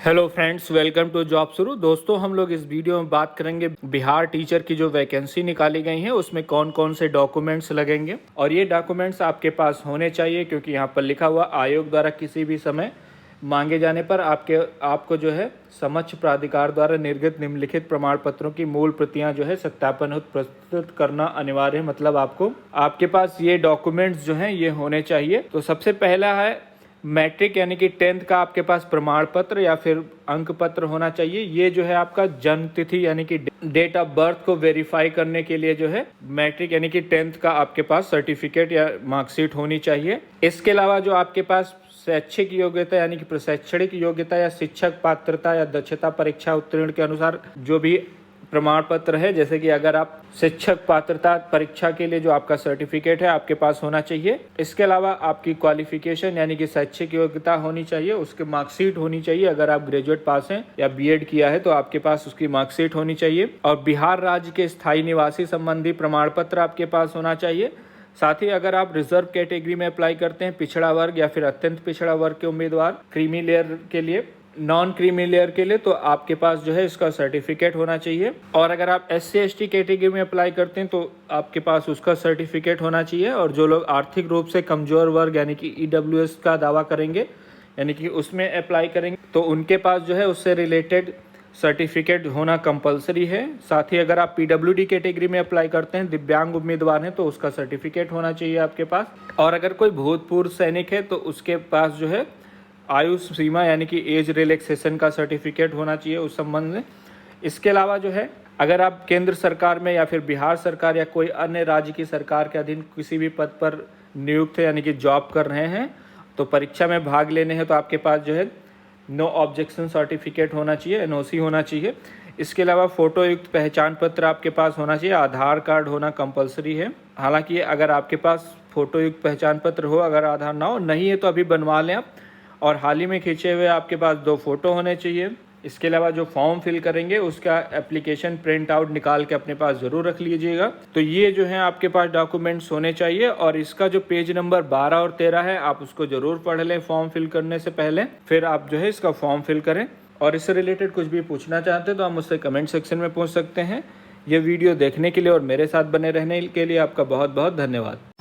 Hello friends, welcome to job शुरू। दोस्तों, हम लोग इस वीडियो में बात करेंगे बिहार टीचर की जो वैकेंसी निकाली गई है उसमें कौन कौन से डॉक्यूमेंट्स लगेंगे और ये डॉक्यूमेंट्स आपके पास होने चाहिए, क्योंकि यहाँ पर लिखा हुआ आयोग द्वारा किसी भी समय मांगे जाने पर आपको जो है समक्ष प्राधिकार द्वारा निर्गत निम्नलिखित प्रमाण पत्रों की मूल प्रतियां जो है सत्यापन हेतु प्रस्तुत करना अनिवार्य है। मतलब आपके पास ये डॉक्यूमेंट्स जो हैं ये होने चाहिए। तो सबसे पहला है मैट्रिक यानी कि 10th का आपके पास प्रमाण पत्र या फिर अंक पत्र होना चाहिए। ये जो है आपका जन्म तिथि यानी कि डेट ऑफ बर्थ को वेरीफाई करने के लिए जो है मैट्रिक यानी कि 10th का आपके पास सर्टिफिकेट या मार्कशीट होनी चाहिए। इसके अलावा जो आपके पास शैक्षिक योग्यता यानी कि प्रशैक्षणिक योग्यता या शिक्षक पात्रता या दक्षता परीक्षा उत्तीर्ण के अनुसार जो भी प्रमाण पत्र है, जैसे कि अगर आप शिक्षक पात्रता परीक्षा के लिए जो आपका सर्टिफिकेट है आपके पास होना चाहिए। इसके अलावा आपकी क्वालिफिकेशन यानी कि शैक्षिक योग्यता होनी चाहिए, उसके मार्कशीट होनी चाहिए। अगर आप ग्रेजुएट पास हैं या बीएड किया है तो आपके पास उसकी मार्कशीट होनी चाहिए। और बिहार राज्य के स्थायी निवासी संबंधी प्रमाण पत्र आपके पास होना चाहिए। साथ ही अगर आप रिजर्व कैटेगरी में अप्लाई करते हैं, पिछड़ा वर्ग या फिर अत्यंत पिछड़ा वर्ग के उम्मीदवार, क्रीमी लेयर के लिए, नॉन क्रीमी लेयर के लिए, तो आपके पास जो है इसका सर्टिफिकेट होना चाहिए। और अगर आप SC/ST कैटेगरी में अप्लाई करते हैं तो आपके पास उसका सर्टिफिकेट होना चाहिए। और जो लोग आर्थिक रूप से कमजोर वर्ग यानी कि EWS का दावा करेंगे यानी कि उसमें अप्लाई करेंगे तो उनके पास जो है उससे रिलेटेड सर्टिफिकेट होना कंपलसरी है। साथ ही अगर आप PWD कैटेगरी में अप्लाई करते हैं, दिव्यांग उम्मीदवार हैं, तो उसका सर्टिफिकेट होना चाहिए आपके पास। और अगर कोई भूतपूर्व सैनिक है तो उसके पास जो है आयु सीमा यानी कि एज रिलैक्सेशन का सर्टिफिकेट होना चाहिए उस संबंध में। इसके अलावा जो है अगर आप केंद्र सरकार में या फिर बिहार सरकार या कोई अन्य राज्य की सरकार के अधीन किसी भी पद पर नियुक्त है यानी कि जॉब कर रहे हैं तो परीक्षा में भाग लेने हैं तो आपके पास जो है नो ऑब्जेक्शन सर्टिफिकेट होना चाहिए, NOC होना चाहिए। इसके अलावा फोटो युक्त पहचान पत्र आपके पास होना चाहिए। आधार कार्ड होना कंपलसरी है। हालांकि अगर आपके पास फोटो युक्त पहचान पत्र हो, अगर आधार ना हो, नहीं है तो अभी बनवा लें आप। और हाल ही में खींचे हुए आपके पास 2 फोटो होने चाहिए। इसके अलावा जो फॉर्म फिल करेंगे उसका एप्लीकेशन प्रिंट आउट निकाल के अपने पास ज़रूर रख लीजिएगा। तो ये जो है आपके पास डॉक्यूमेंट्स होने चाहिए। और इसका जो पेज नंबर 12 और 13 है आप उसको ज़रूर पढ़ लें फॉर्म फिल करने से पहले, फिर आप जो है इसका फॉर्म फिल करें। और इससे रिलेटेड कुछ भी पूछना चाहते हैं तो आप मुझसे कमेंट सेक्शन में पूछ सकते हैं। ये वीडियो देखने के लिए और मेरे साथ बने रहने के लिए आपका बहुत बहुत धन्यवाद।